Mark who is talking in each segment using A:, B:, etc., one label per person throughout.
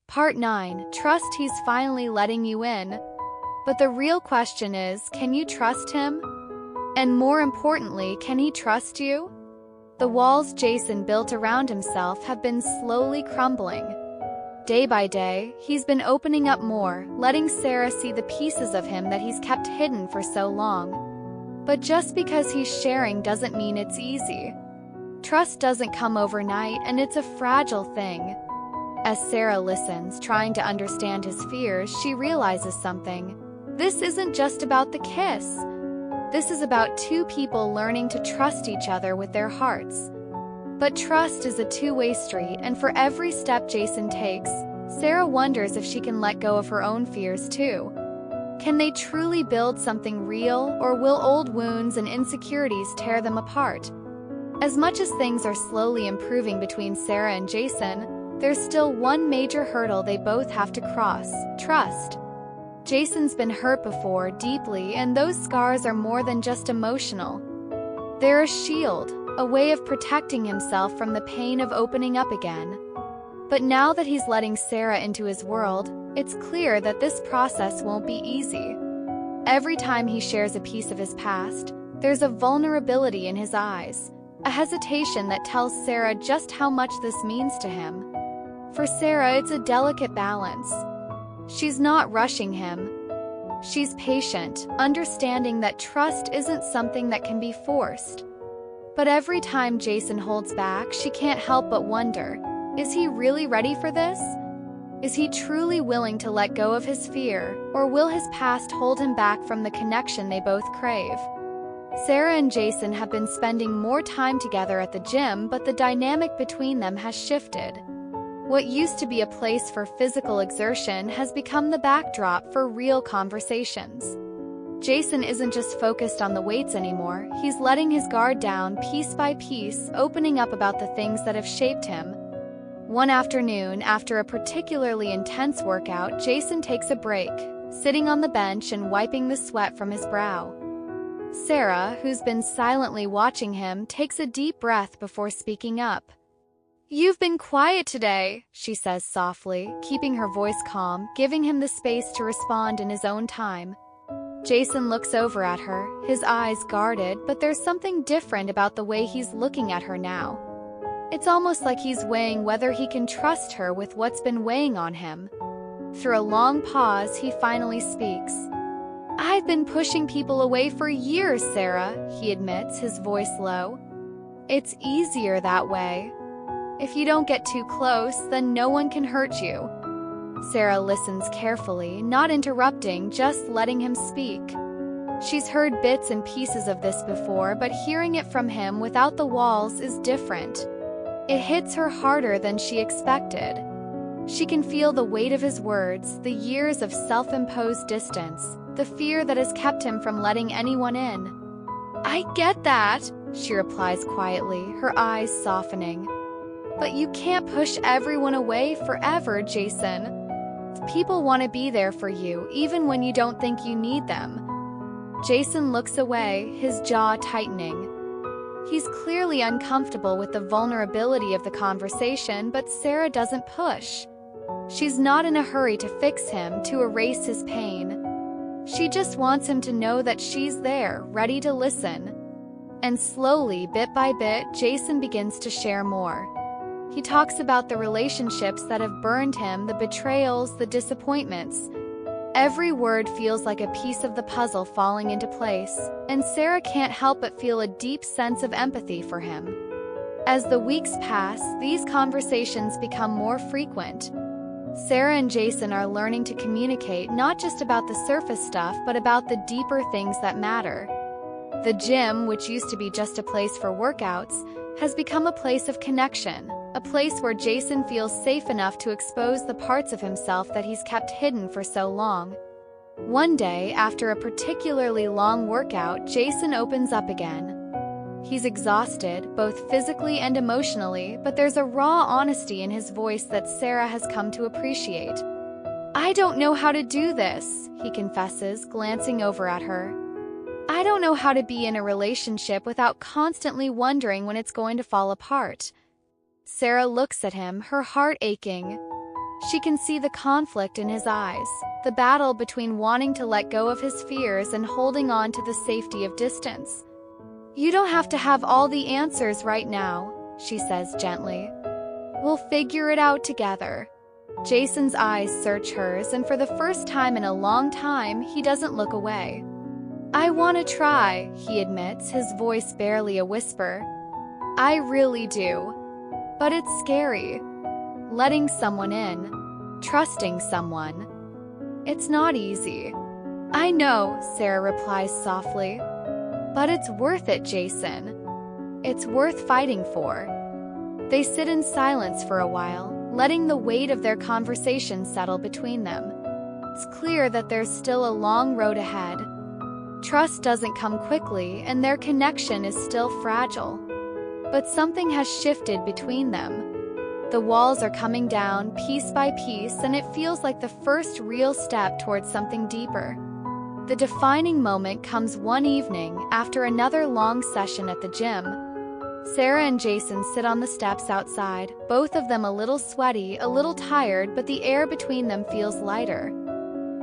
A: Part 9. Trust. He's finally letting you in. But the real question is, can you trust him? And more importantly, can he trust you? The walls Jason built around himself have been slowly crumbling. Day by day, he's been opening up more, letting Sarah see the pieces of him that he's kept hidden for so long. But just because he's sharing doesn't mean it's easy. Trust doesn't come overnight, and it's a fragile thing. As Sarah listens, trying to understand his fears, she realizes something. This isn't just about the kiss. This is about two people learning to trust each other with their hearts. But trust is a two-way street, and for every step Jason takes, Sarah wonders if she can let go of her own fears too. Can they truly build something real, or will old wounds and insecurities tear them apart? As much as things are slowly improving between Sarah and Jason, there's still one major hurdle they both have to cross: trust. Jason's been hurt before, deeply, and those scars are more than just emotional. They're a shield, a way of protecting himself from the pain of opening up again. But now that he's letting Sarah into his world, it's clear that this process won't be easy. Every time he shares a piece of his past, there's a vulnerability in his eyes, a hesitation that tells Sarah just how much this means to him. For Sarah, it's a delicate balance. She's not rushing him. She's patient, understanding that trust isn't something that can be forced. But every time Jason holds back, she can't help but wonder, is he really ready for this? Is he truly willing to let go of his fear, or will his past hold him back from the connection they both crave? Sarah and Jason have been spending more time together at the gym, but the dynamic between them has shifted. What used to be a place for physical exertion has become the backdrop for real conversations. Jason isn't just focused on the weights anymore, he's letting his guard down piece by piece, opening up about the things that have shaped him. One afternoon, after a particularly intense workout, Jason takes a break, sitting on the bench and wiping the sweat from his brow. Sarah, who's been silently watching him, takes a deep breath before speaking up. "You've been quiet today," she says softly, keeping her voice calm, giving him the space to respond in his own time. Jason looks over at her, his eyes guarded, but there's something different about the way he's looking at her now. It's almost like he's weighing whether he can trust her with what's been weighing on him. Through a long pause, he finally speaks. "I've been pushing people away for years, Sarah," he admits, his voice low. "It's easier that way. If you don't get too close, then no one can hurt you." Sarah listens carefully, not interrupting, just letting him speak. She's heard bits and pieces of this before, but hearing it from him without the walls is different. It hits her harder than she expected. She can feel the weight of his words, the years of self-imposed distance, the fear that has kept him from letting anyone in. "I get that," she replies quietly, her eyes softening. "But you can't push everyone away forever, Jason. People want to be there for you, even when you don't think you need them." Jason looks away, his jaw tightening. He's clearly uncomfortable with the vulnerability of the conversation, but Sarah doesn't push. She's not in a hurry to fix him, to erase his pain. She just wants him to know that she's there, ready to listen. And slowly, bit by bit, Jason begins to share more. He talks about the relationships that have burned him, the betrayals, the disappointments. Every word feels like a piece of the puzzle falling into place, and Sarah can't help but feel a deep sense of empathy for him. As the weeks pass, these conversations become more frequent. Sarah and Jason are learning to communicate not just about the surface stuff, but about the deeper things that matter. The gym, which used to be just a place for workouts, has become a place of connection, a place where Jason feels safe enough to expose the parts of himself that he's kept hidden for so long. One day, after a particularly long workout, Jason opens up again. He's exhausted, both physically and emotionally, but there's a raw honesty in his voice that Sarah has come to appreciate. "I don't know how to do this," he confesses, glancing over at her. "I don't know how to be in a relationship without constantly wondering when it's going to fall apart." Sarah looks at him, her heart aching. She can see the conflict in his eyes, the battle between wanting to let go of his fears and holding on to the safety of distance. "You don't have to have all the answers right now," she says gently. "We'll figure it out together." Jason's eyes search hers, and for the first time in a long time, he doesn't look away. "I want to try," he admits, his voice barely a whisper. "I really do. But it's scary. Letting someone in, trusting someone. It's not easy." "I know," Sarah replies softly. "But it's worth it, Jason. It's worth fighting for." They sit in silence for a while, letting the weight of their conversation settle between them. It's clear that there's still a long road ahead. Trust doesn't come quickly, and their connection is still fragile. But something has shifted between them. The walls are coming down piece by piece, and it feels like the first real step towards something deeper. The defining moment comes one evening after another long session at the gym. Sarah and Jason sit on the steps outside, both of them a little sweaty, a little tired, but the air between them feels lighter.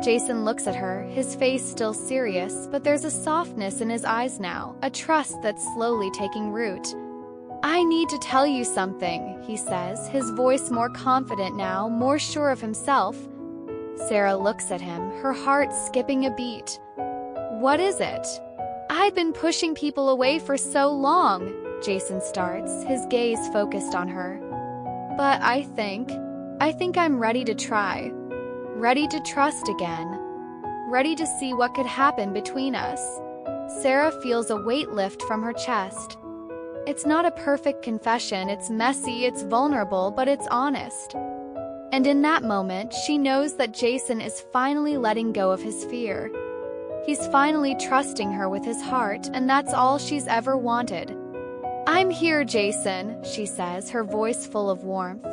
A: Jason looks at her, his face still serious, but there's a softness in his eyes now, a trust that's slowly taking root. "I need to tell you something," he says, his voice more confident now, more sure of himself. Sarah looks at him, her heart skipping a beat. "What is it?" "I've been pushing people away for so long," Jason starts, his gaze focused on her. "But I think I'm ready to try. Ready to trust again. Ready to see what could happen between us." Sarah feels a weight lift from her chest. It's not a perfect confession, it's messy, it's vulnerable, but it's honest. And in that moment, she knows that Jason is finally letting go of his fear. He's finally trusting her with his heart, and that's all she's ever wanted. "I'm here, Jason," she says, her voice full of warmth.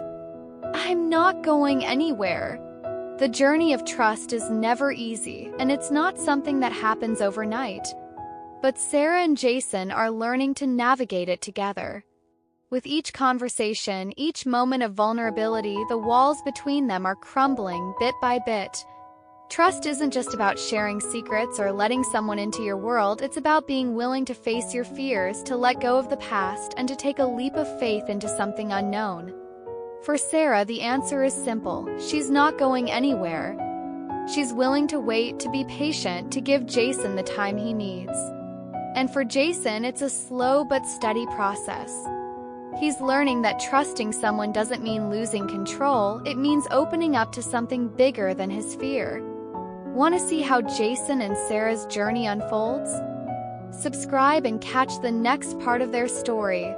A: "I'm not going anywhere." The journey of trust is never easy, and it's not something that happens overnight. But Sarah and Jason are learning to navigate it together. With each conversation, each moment of vulnerability, the walls between them are crumbling bit by bit. Trust isn't just about sharing secrets or letting someone into your world, it's about being willing to face your fears, to let go of the past, and to take a leap of faith into something unknown. For Sarah, the answer is simple. She's not going anywhere. She's willing to wait, to be patient, to give Jason the time he needs. And for Jason, it's a slow but steady process. He's learning that trusting someone doesn't mean losing control, it means opening up to something bigger than his fear. Want to see how Jason and Sarah's journey unfolds? Subscribe and catch the next part of their story.